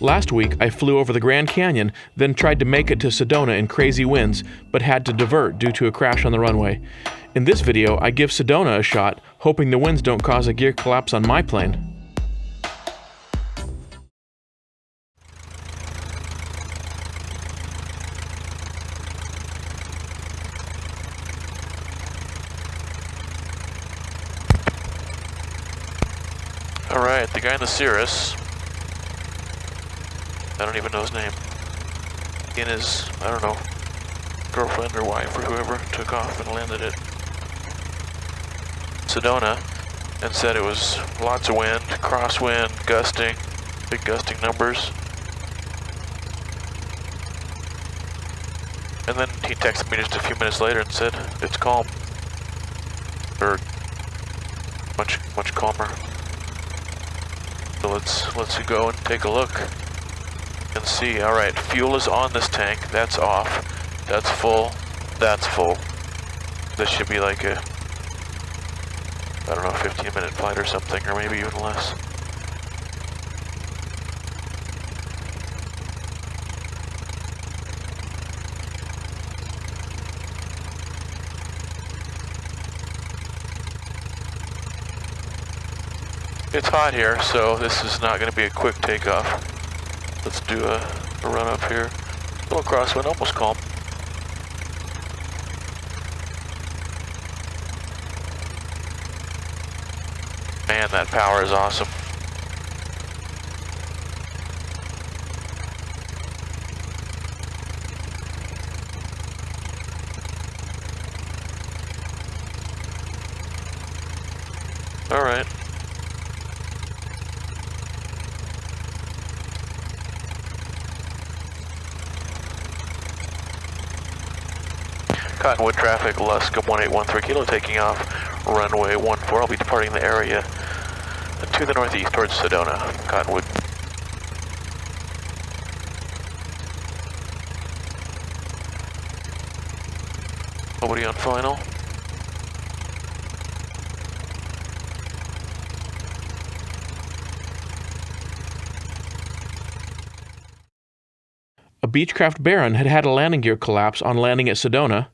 Last week, I flew over the Grand Canyon, then tried to make it to Sedona in crazy winds, but had to divert due to a crash on the runway. In this video, I give Sedona a shot, hoping the winds don't cause a gear collapse on my plane. Alright, the guy in the Cirrus, I don't even know his name, he and his, I don't know, girlfriend or wife or whoever took off and landed at Sedona and said it was lots of wind, crosswind, gusting, big gusting numbers. And then he texted me just a few minutes later and said it's calm, or much calmer. So let's go and take a look and see. All right, fuel is on this tank. That's off. That's full. That's full. This should be like a, I don't know, 15-minute flight or something, or maybe even less. It's hot here, so this is not going to be a quick takeoff. Let's do a run up here. A little crosswind, almost calm. Man, that power is awesome. All right. Cottonwood traffic, Luscombe 1813 kilo, taking off runway 14. I'll be departing the area to the northeast towards Sedona, Cottonwood. Nobody on final. A Beechcraft Baron had had a landing gear collapse on landing at Sedona,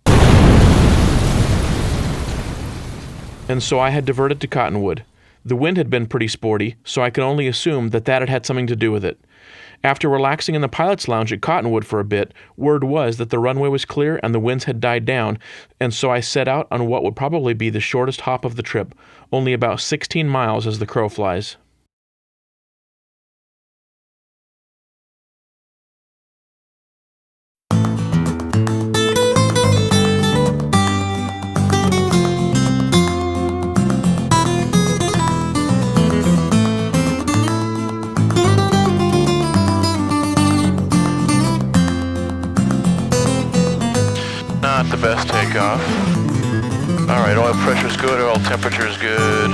and so I had diverted to Cottonwood. The wind had been pretty sporty, so I can only assume that had had something to do with it. After relaxing in the pilot's lounge at Cottonwood for a bit, word was that the runway was clear and the winds had died down, and so I set out on what would probably be the shortest hop of the trip, only about 16 miles as the crow flies. Not the best takeoff. Alright, oil pressure's good, oil temperature's good.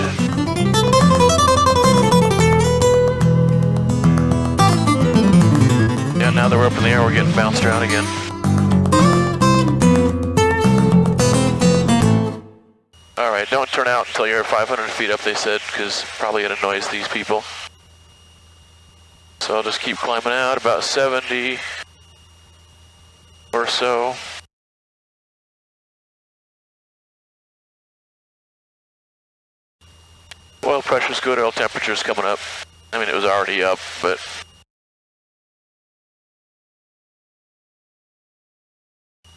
Yeah, now that we're up in the air, we're getting bounced around again. Alright, don't turn out until you're 500 feet up, they said, because probably it annoys these people. So I'll just keep climbing out, about 70 or so. Oil pressure's good, oil temperature's coming up. I mean, it was already up, but...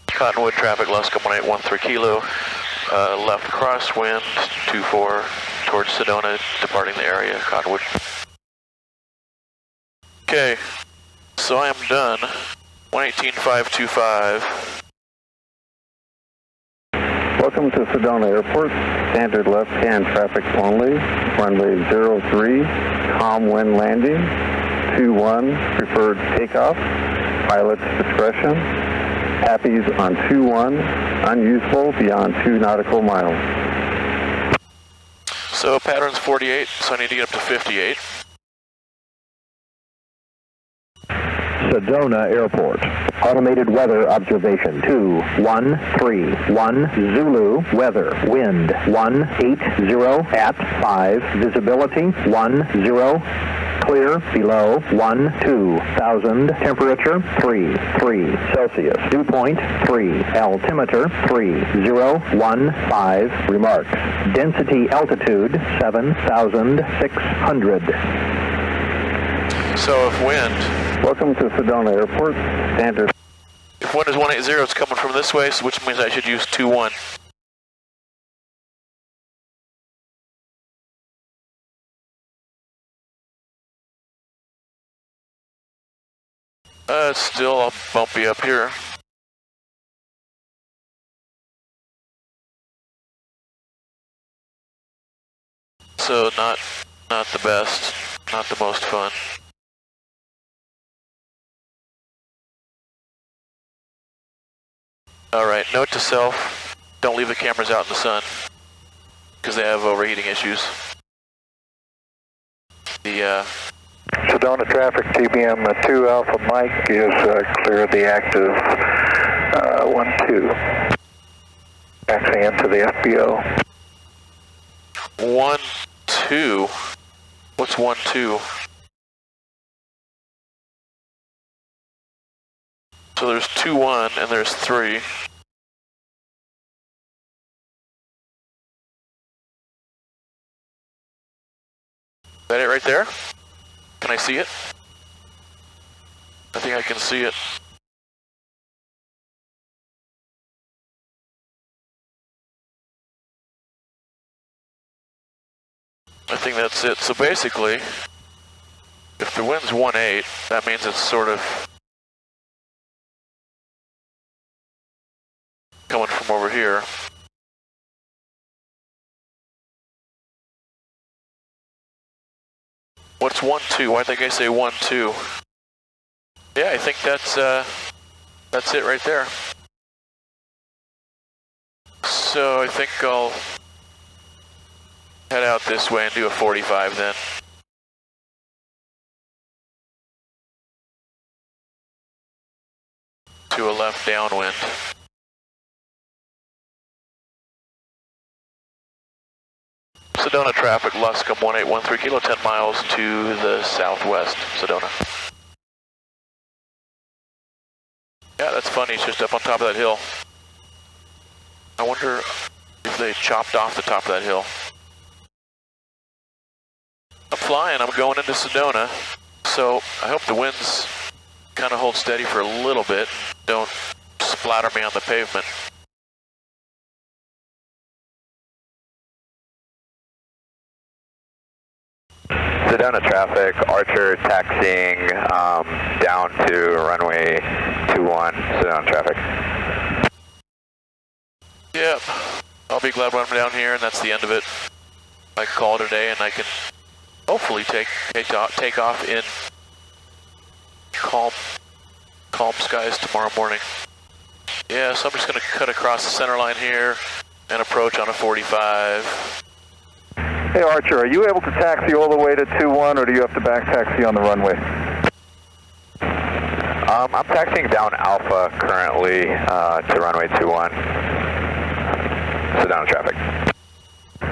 Cottonwood traffic, Luscombe 1813 kilo. Left crosswind, 24 towards Sedona, departing the area, Cottonwood. Okay, so I am done. 118.525. Welcome to Sedona Airport. Standard left-hand traffic only. Runway 03, calm wind landing. 21, preferred takeoff. Pilot's discretion. Happies on 21, unusable beyond 2 nautical miles. So pattern's 48, so I need to get up to 58. Sedona Airport. Automated weather observation 213 Zulu weather wind 180 at 5 visibility 10 Clear below 12,000. Temperature 3 Celsius. Dew point 3. Altimeter 3015. Remarks. Density altitude 7,600. So if wind, Welcome to Sedona Airport. Standard. if wind is 180, it's coming from this way, so which means I should use 21. It's still bumpy up here. So not the best, not the most fun. Alright, note to self, don't leave the cameras out in the sun, because they have overheating issues. The Sedona traffic, TBM 2 Alpha Mike is clear of the active 1-2. Taxiing into the FBO. 1-2, what's 1-2? So there's 2-1 and there's 3. Is that it right there? Can I see it? I think I can see it. I think that's it. So basically, if the wind's 1-8, that means it's sort of coming from over here. What's 1-2? Why think I say 1-2? Yeah, I think that's it right there. So I think I'll head out this way and do a 45 then. To a left downwind. Sedona traffic, Luscombe 1813 kilo, 10 miles to the southwest, Sedona. Yeah, that's funny, it's just up on top of that hill. I wonder if they chopped off the top of that hill. I'm flying, I'm going into Sedona, so I hope the winds kind of hold steady for a little bit, don't splatter me on the pavement. Sedona traffic, Archer taxiing down to runway 21, Sedona traffic. Yep, I'll be glad when I'm down here and that's the end of it. I can call it a day and I can hopefully take off in calm skies tomorrow morning. Yeah, so I'm just going to cut across the center line here and approach on a 45. Hey Archer, are you able to taxi all the way to 21 or do you have to back taxi on the runway? I'm taxiing down Alpha currently to runway 21. Sedona traffic.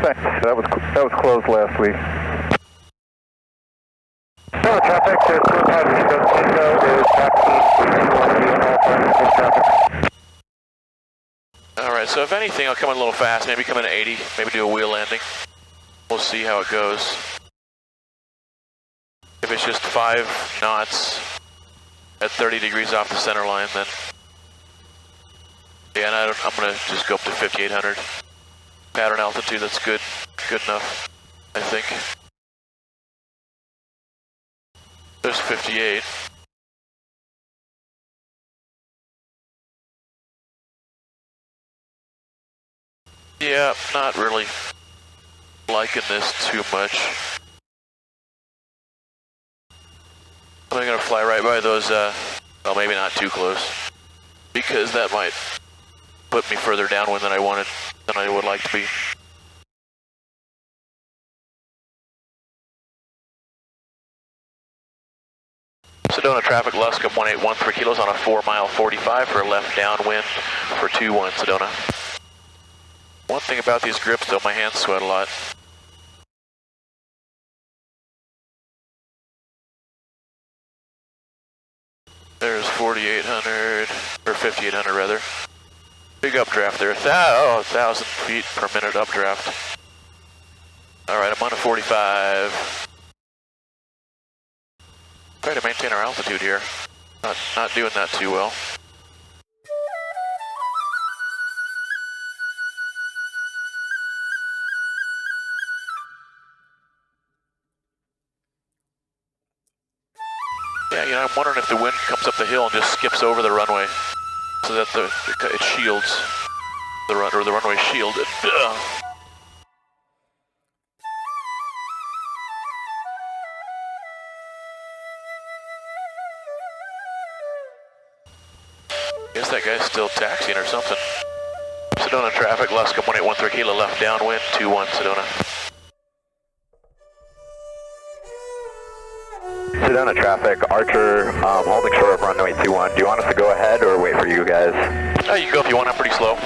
Thanks. That was closed last week. Sedona traffic, there's U.S Mexico is taxiing. Alright, so if anything, I'll come in a little fast, maybe come in at 80, maybe do a wheel landing. We'll see how it goes. If it's just 5 knots at 30 degrees off the center line, then yeah, and I'm gonna just go up to 5,800. Pattern altitude, that's good enough, I think. There's 58. Yeah, not really liking this too much. I'm gonna fly right by those, well, maybe not too close, because that might put me further downwind than I would like to be. Sedona traffic, Luscombe 1813 kilos on a 4-mile 45 for a left downwind for 21 Sedona. One thing about these grips though, my hands sweat a lot. 4,800, or 5,800 rather. Big updraft there, 1,000 feet per minute updraft. All right, I'm on a 45. Try to maintain our altitude here. Not doing that too well. Yeah, you know, I'm wondering if the wind comes up the hill and just skips over the runway so that it shields the runway shielded. Guess that guy's still taxiing or something. Sedona traffic, Luscombe 1813 kilo left downwind, 21 Sedona. Sedona traffic, Archer, holding short of runway 21. Do you want us to go ahead or wait for you guys? Oh, you can go if you want, I'm pretty slow.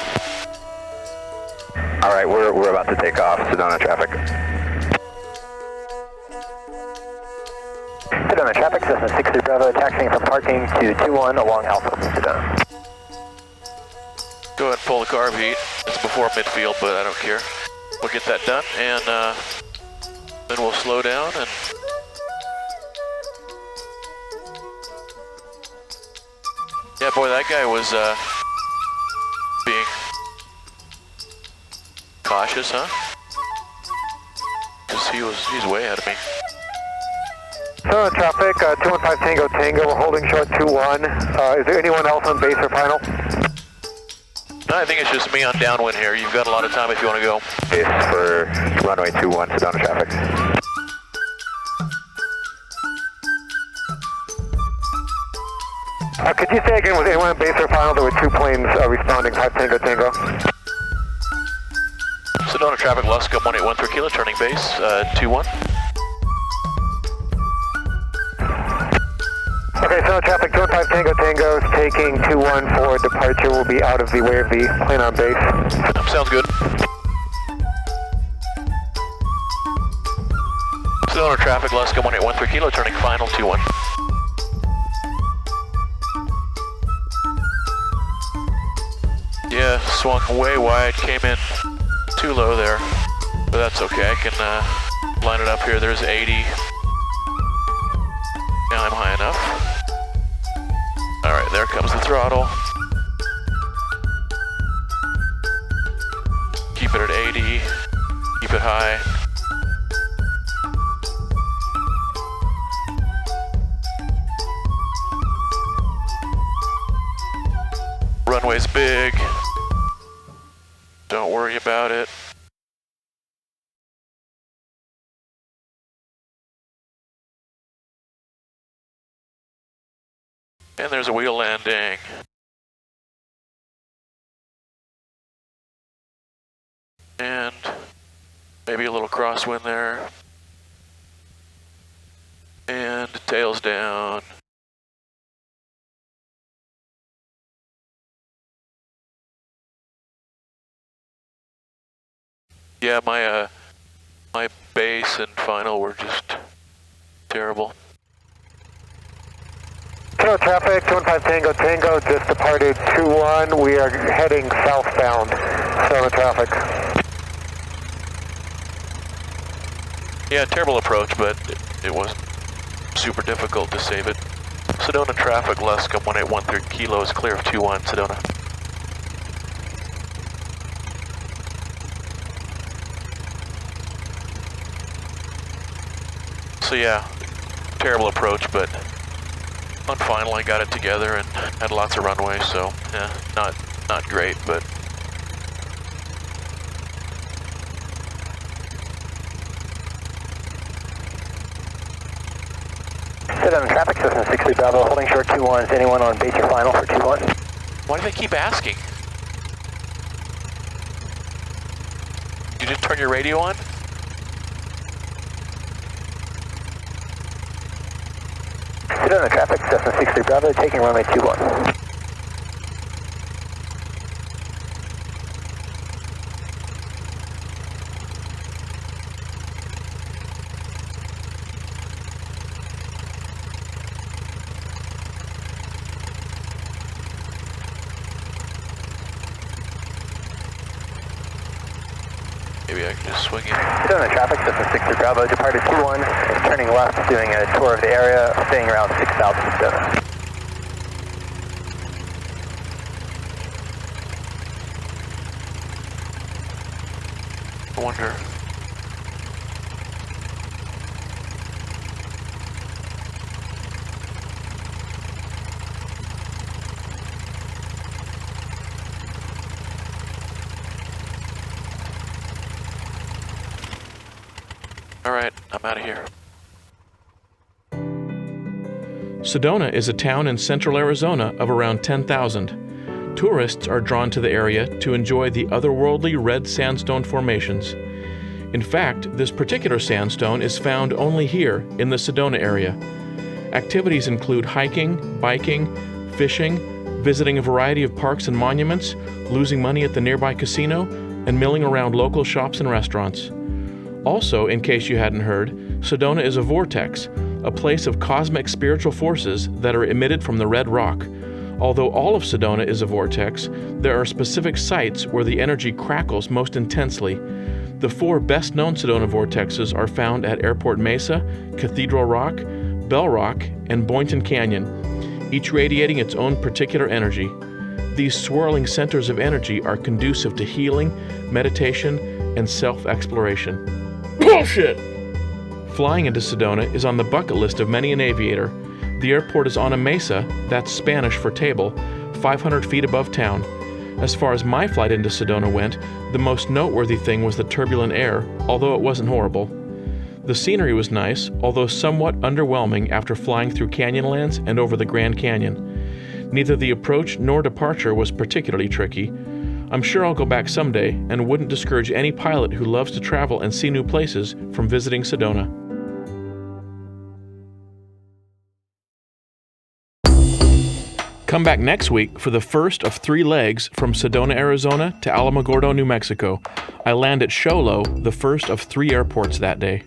Alright, we're about to take off, Sedona traffic. Sedona traffic, Cessna 60 Bravo, taxiing from parking to 21 along Alpha, Sedona. Go ahead and pull the carb heat. It's before midfield, but I don't care. We'll get that done, and then we'll slow down and... Yeah, boy, that guy was being cautious, huh? Because he's way ahead of me. Sedona traffic, 215 Tango Tango, we're holding short 21. Is there anyone else on base or final? No, I think it's just me on downwind here. You've got a lot of time if you want to go. Base for runway 21, Sedona traffic. Could you say again, was anyone on base or final? There were two planes responding, 5 Tango Tango. Sedona traffic, Luscombe 1813 kilo, turning base, 21. Okay, Sedona traffic, 215 Tango Tango is taking 21 for departure. We'll be out of the way of the plane on base. Sounds good. Sedona traffic, Luscombe 1813 kilo, turning final, 21. Yeah, swung way wide, came in too low there, but that's okay. I can line it up here. There's 80. Now I'm high enough. All right, there comes the throttle. Keep it at 80, keep it high. Runway's big. Don't worry about it. And there's a wheel landing. And maybe a little crosswind there. And tails down. Yeah, my base and final were just terrible. Sedona traffic, 215 Tango Tango, just departed 21. We are heading southbound. Sedona traffic. Yeah, terrible approach, but it wasn't super difficult to save it. Sedona traffic, Luscombe 1813 kilo is clear of 21, Sedona. So yeah, terrible approach, but on final I got it together and had lots of runway, so yeah, not great, but Sedona traffic, Cessna 60 Bravo, holding short 21. Is anyone on base or final for 21? why do they keep asking? You didn't turn your radio on? Sedona traffic, Cessna 60 Bravo, taking runway 21. swing in. Sedona traffic, Cessna 60 Bravo, departed 21, is turning left, doing a tour of the area, staying around 6,000 Sedona. I wonder. Alright, I'm out of here. Sedona is a town in central Arizona of around 10,000. Tourists are drawn to the area to enjoy the otherworldly red sandstone formations. In fact, this particular sandstone is found only here in the Sedona area. Activities include hiking, biking, fishing, visiting a variety of parks and monuments, losing money at the nearby casino, and milling around local shops and restaurants. Also, in case you hadn't heard, Sedona is a vortex, a place of cosmic spiritual forces that are emitted from the red rock. Although all of Sedona is a vortex, there are specific sites where the energy crackles most intensely. The 4 best-known Sedona vortexes are found at Airport Mesa, Cathedral Rock, Bell Rock, and Boynton Canyon, each radiating its own particular energy. These swirling centers of energy are conducive to healing, meditation, and self-exploration. Bullshit! Flying into Sedona is on the bucket list of many an aviator. The airport is on a mesa, that's Spanish for table, 500 feet above town. As far as my flight into Sedona went, the most noteworthy thing was the turbulent air, although it wasn't horrible. The scenery was nice, although somewhat underwhelming after flying through Canyonlands and over the Grand Canyon. Neither the approach nor departure was particularly tricky. I'm sure I'll go back someday and wouldn't discourage any pilot who loves to travel and see new places from visiting Sedona. Come back next week for the first of 3 legs from Sedona, Arizona to Alamogordo, New Mexico. I land at Show Low, the first of 3 airports that day.